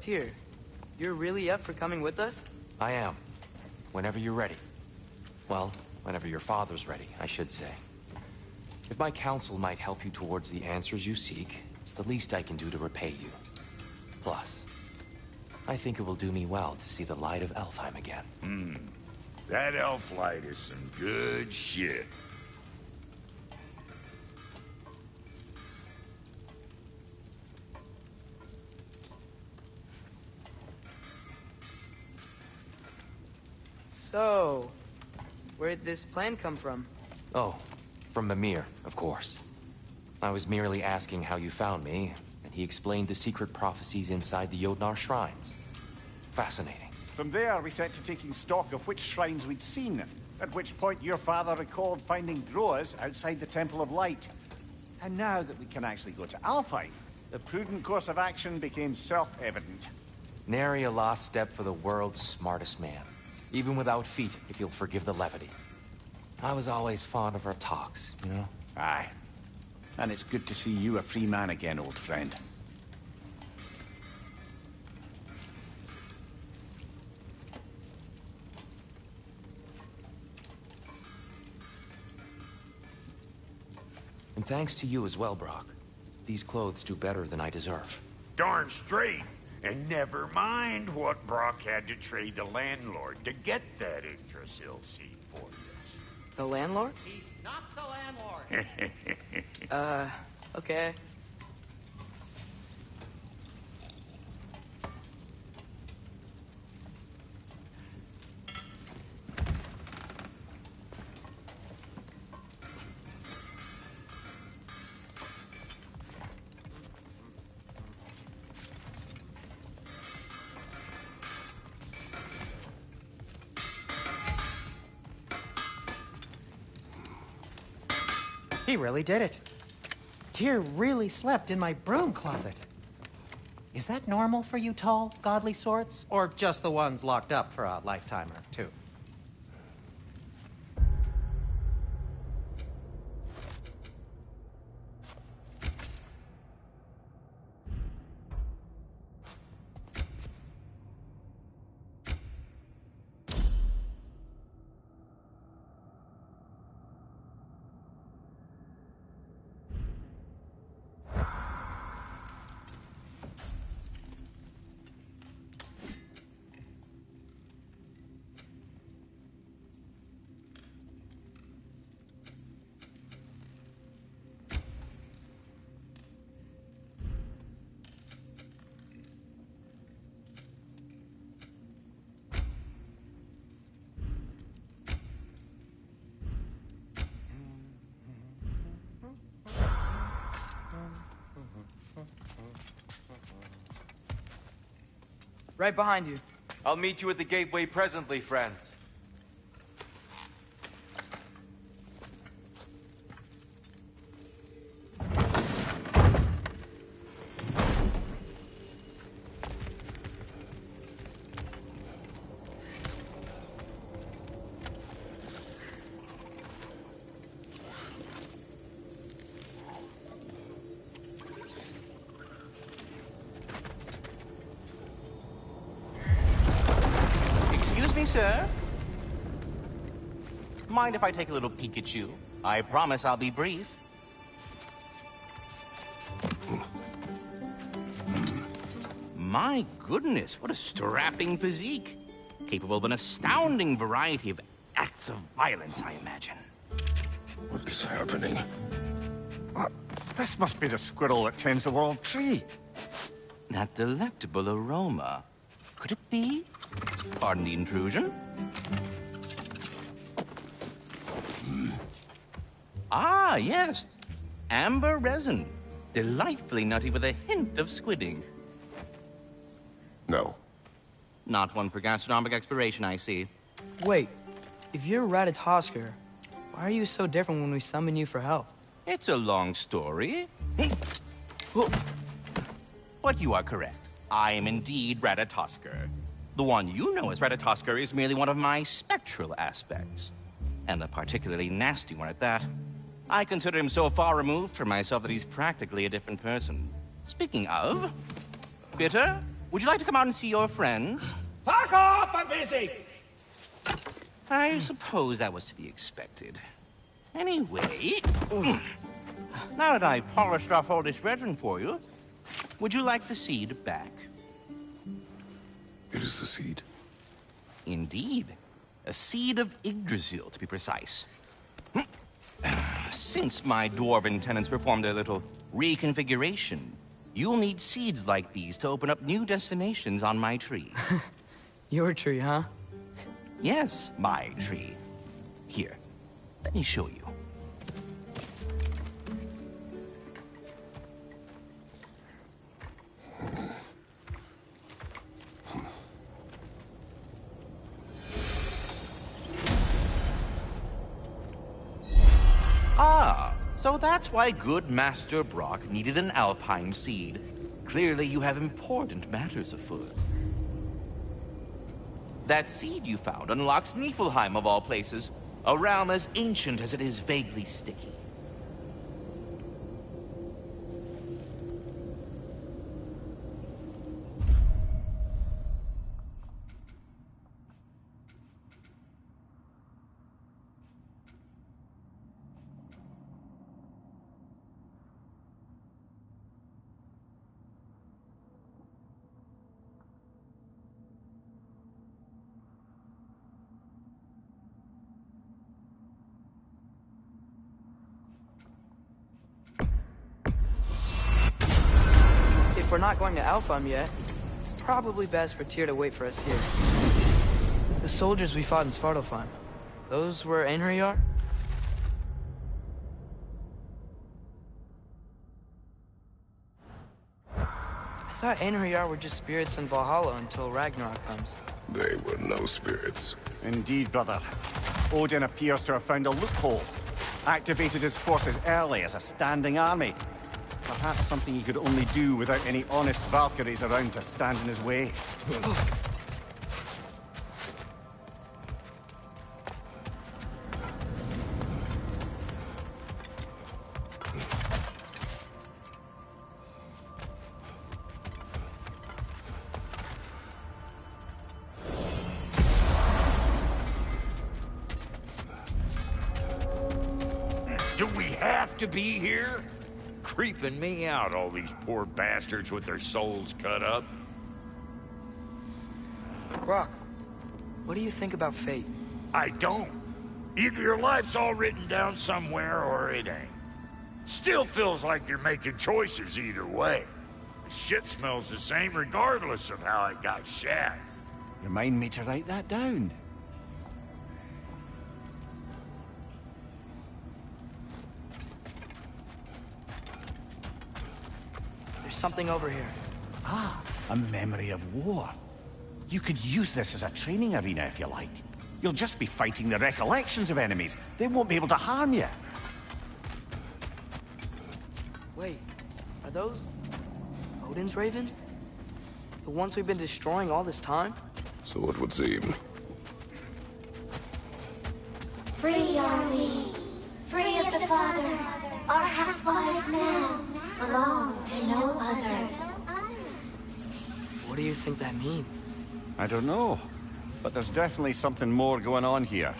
Tyr, you're really up for coming with us? I am. Whenever you're ready. Well, whenever your father's ready, I should say. If my counsel might help you towards the answers you seek, it's the least I can do to repay you. Plus, I think it will do me well to see the light of Elfheim again. That elf light is some good shit. So, where'd this plan come from? Oh, from Mimir, of course. I was merely asking how you found me, and he explained the secret prophecies inside the Jotnar shrines. Fascinating. From there, we set to taking stock of which shrines we'd seen, at which point your father recalled finding Droas outside the Temple of Light. And now that we can actually go to Alfheim, the prudent course of action became self-evident. Nary a lost step for the world's smartest man. Even without feet, if you'll forgive the levity. I was always fond of our talks, you know? Aye. And it's good to see you a free man again, old friend. And thanks to you as well, Brock. These clothes do better than I deserve. Darn straight. And never mind what Brock had to trade the landlord to get that Yggdrasil seed for us. The landlord? He's not the landlord. Okay. He really did it. Tyr really slept in my broom closet. Is that normal for you tall, godly sorts? Or just the ones locked up for a lifetime or two? Right behind you. I'll meet you at the gateway presently, friends. Sir? Mind if I take a little peek at you? I promise I'll be brief. My goodness, what a strapping physique. Capable of an astounding variety of acts of violence, I imagine. What is happening? This must be the squirrel that tends the world tree. That delectable aroma. Could it be? Pardon the intrusion. Ah, yes. Amber resin. Delightfully nutty with a hint of squidding. No. Not one for gastronomic exploration, I see. Wait, if you're Ratatiskr, why are you so different when we summon you for help? It's a long story. But you are correct. I am indeed Ratatiskr. The one you know as Ratatiskr is merely one of my spectral aspects. And a particularly nasty one at that. I consider him so far removed from myself that he's practically a different person. Speaking of, bitter? would you like to come out and see your friends? Fuck off! I'm busy! I suppose that was to be expected. Anyway, now that I've polished off all this brethren for you, would you like the seed back? It is the seed. Indeed. A seed of Yggdrasil, to be precise. Since my dwarven tenants performed their little reconfiguration, you'll need seeds like these to open up new destinations on my tree. Your tree, huh? Yes, my tree. Here, let me show you. Ah, so that's why good Master Brock needed an alpine seed. Clearly you have important matters afoot. That seed you found unlocks Niflheim of all places, a realm as ancient as it is vaguely sticky. If we're not going to Alfheim yet, it's probably best for Tyr to wait for us here. The soldiers we fought in Svartalfheim, those were Einherjar? I thought Einherjar were just spirits in Valhalla until Ragnorak comes. They were no spirits. Indeed, brother. Odin appears to have found a loophole. Activated his forces early as a standing army. Perhaps something he could only do without any honest Valkyries around to stand in his way. Do we have to be here? Creeping me out, all these poor bastards with their souls cut up. Brock, what do you think about fate? I don't. Either your life's all written down somewhere or it ain't. Still feels like you're making choices either way. The shit smells the same regardless of how it got shat. Remind me to write that down. There's something over here. Ah, a memory of war. You could use this as a training arena if you like. You'll just be fighting the recollections of enemies. They won't be able to harm you. Wait, are those Odin's ravens? The ones we've been destroying all this time? So it would seem. Free are we, free of the Father. Our half-lives now belong to no other. What do you think that means? I don't know, but there's definitely something more going on here.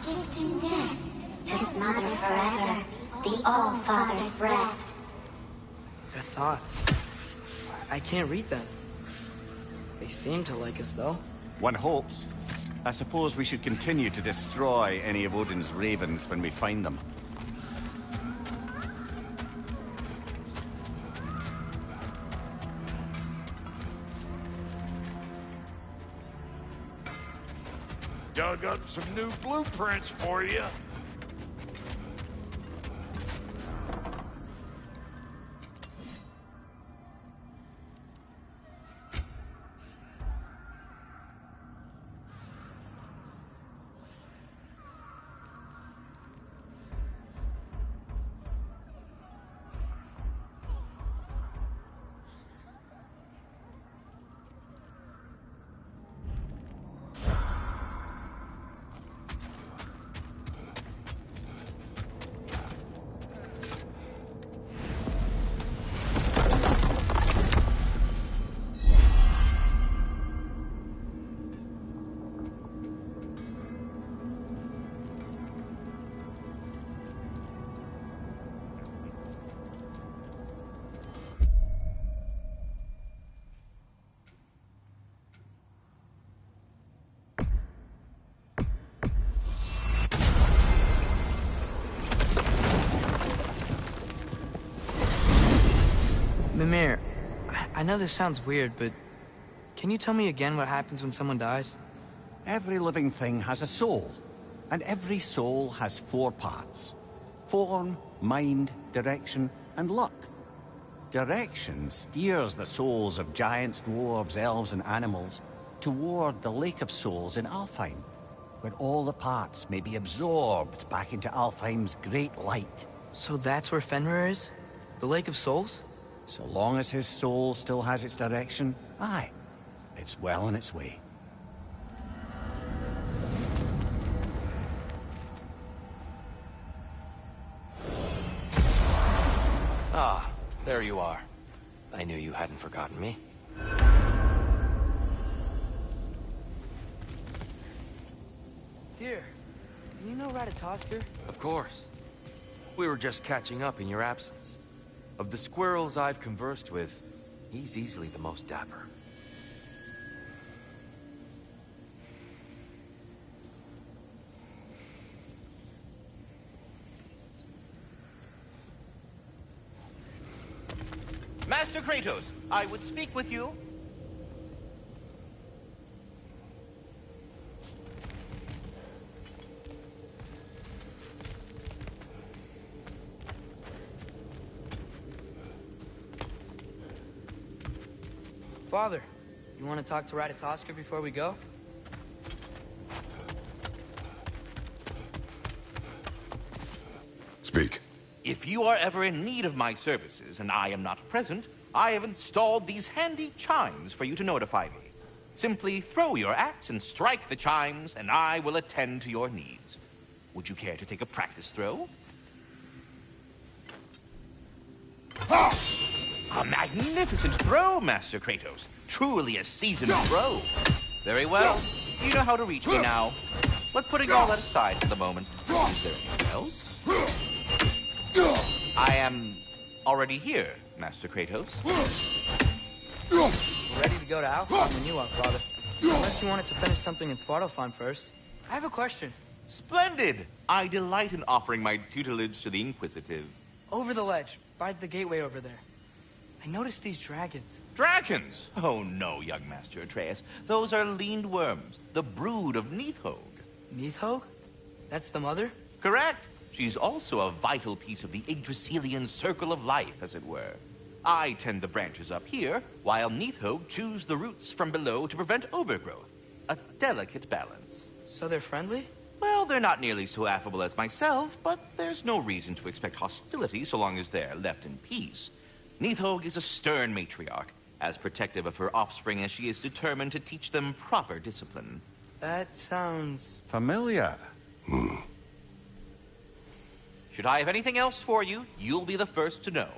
gifting death to smother forever the All-Father's breath. Their thoughts. I can't read them. They seem to like us, though. One hopes. I suppose we should continue to destroy any of Odin's ravens when we find them. Dug up some new blueprints for you. Mimir, I know this sounds weird, but can you tell me again what happens when someone dies? Every living thing has a soul, and every soul has 4 parts. Form, mind, direction, and luck. Direction steers the souls of giants, dwarves, elves, and animals toward the Lake of Souls in Alfheim, where all the parts may be absorbed back into Alfheim's great light. So that's where Fenrir is? The Lake of Souls? So long as his soul still has its direction, aye, it's well on its way. Ah, there you are. I knew you hadn't forgotten me. Dear, do you know Ratatiskr? Of course. We were just catching up in your absence. Of the squirrels I've conversed with, he's easily the most dapper. Master Kratos, I would speak with you. Father, you want to talk to Ratatiskr before we go? Speak. If you are ever in need of my services and I am not present, I have installed these handy chimes for you to notify me. Simply throw your axe and strike the chimes, and I will attend to your needs. Would you care to take a practice throw? A magnificent throw, Master Kratos. Truly a seasoned pro. Very well. You know how to reach me now. But putting all that aside for the moment, is there anything else? I am already here, Master Kratos. We're ready to go to Alfheim when you are, Father. Unless you wanted to finish something in Svartalfheim first. I have a question. Splendid! I delight in offering my tutelage to the inquisitive. Over the ledge, by the gateway over there. I noticed these dragons. Dragons? Oh no, young Master Atreus. Those are leaned worms, the brood of Nidhogg. Nidhogg? That's the mother? Correct. She's also a vital piece of the Yggdrasilian circle of life, as it were. I tend the branches up here, while Nidhogg chews the roots from below to prevent overgrowth. A delicate balance. So they're friendly? Well, they're not nearly so affable as myself, but there's no reason to expect hostility so long as they're left in peace. Nidhogg is a stern matriarch, as protective of her offspring as she is determined to teach them proper discipline. That sounds... familiar. Should I have anything else for you, you'll be the first to know.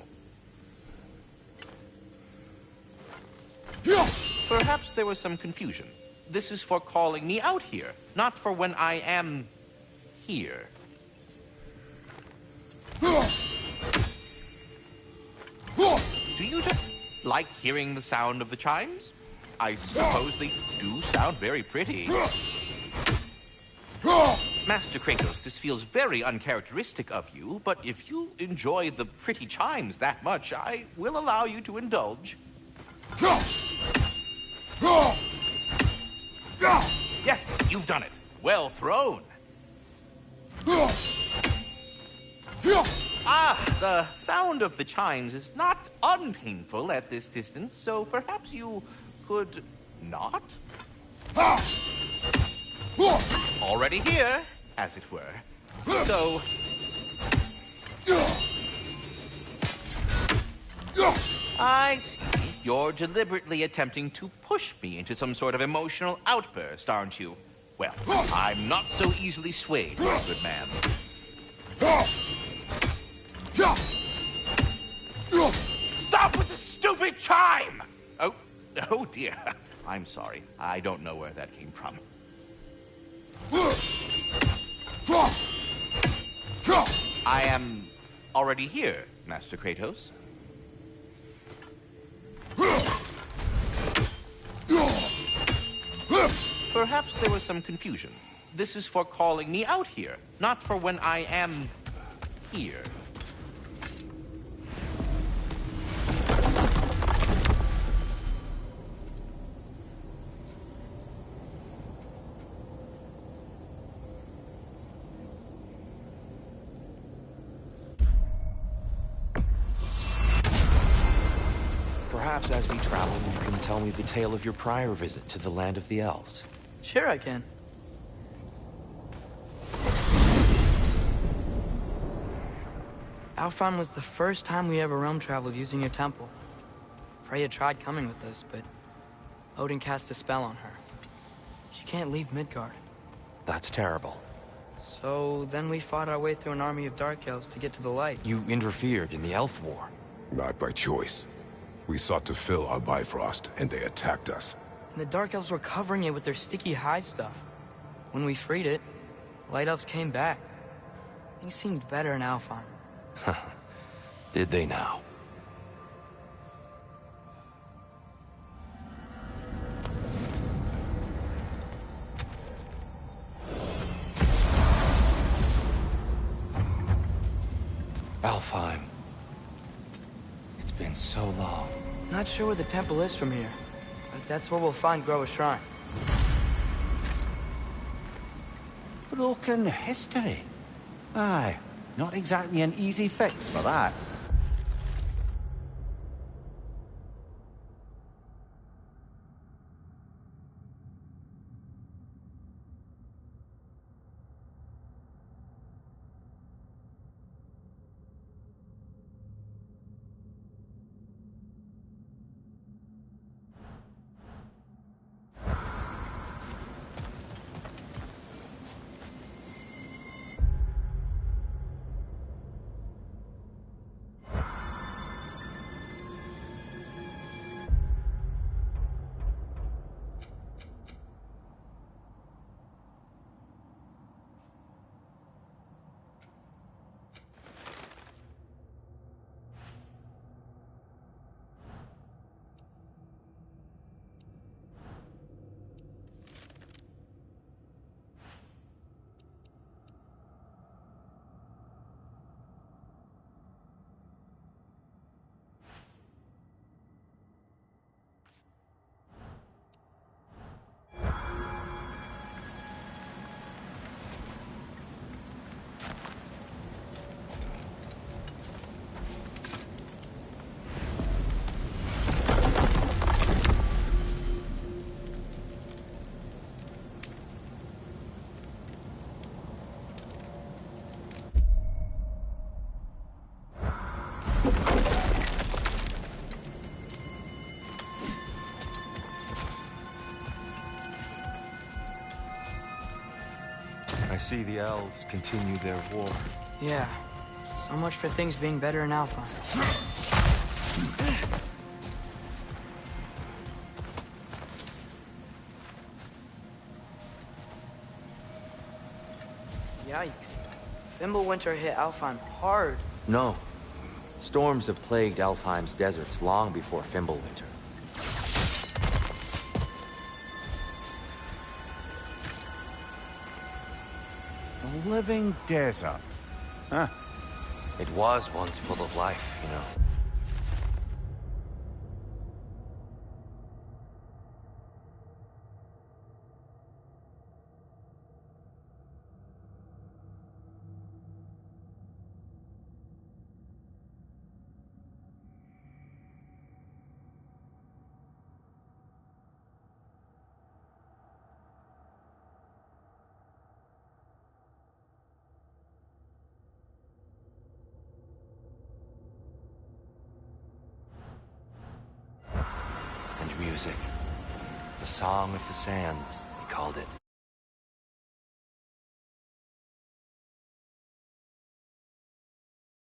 Perhaps there was some confusion. This is for calling me out here, not for when I am here. Do you just like hearing the sound of the chimes? I suppose they do sound very pretty. Master Kratos, this feels very uncharacteristic of you, but if you enjoy the pretty chimes that much, I will allow you to indulge. Yes, you've done it. Well thrown. Ah, the sound of the chimes is not unpainful at this distance, so perhaps you could not? Already here, as it were. So... I see. You're deliberately attempting to push me into some sort of emotional outburst, aren't you? Well, I'm not so easily swayed, good man. Stop with the stupid chime! Oh dear. I'm sorry. I don't know where that came from. I am already here, Master Kratos. Perhaps there was some confusion. This is for calling me out here, not for when I am here. Perhaps as we travel, you can tell me the tale of your prior visit to the land of the elves. Sure I can. Alfheim was the first time we ever realm traveled using your temple. Freya tried coming with us, but Odin cast a spell on her. She can't leave Midgard. That's terrible. So then we fought our way through an army of dark elves to get to the light. You interfered in the elf war. Not by choice. We sought to fill our Bifrost, and they attacked us. And the dark elves were covering it with their sticky hive stuff. When we freed it, light elves came back. Things seemed better in Alfheim. Did they now? Alfheim. It's been so long. Not sure where the temple is from here, but that's where we'll find Groa's shrine. Broken history. Aye, not exactly an easy fix for that. I see the elves continue their war. Yeah, so much for things being better in Alpha. Yikes. Fimbulwinter hit Alfheim hard. No. Storms have plagued Alfheim's deserts long before Fimbulwinter. A living desert. Huh. It was once full of life, you know. And music. The Song of the Sands, we called it.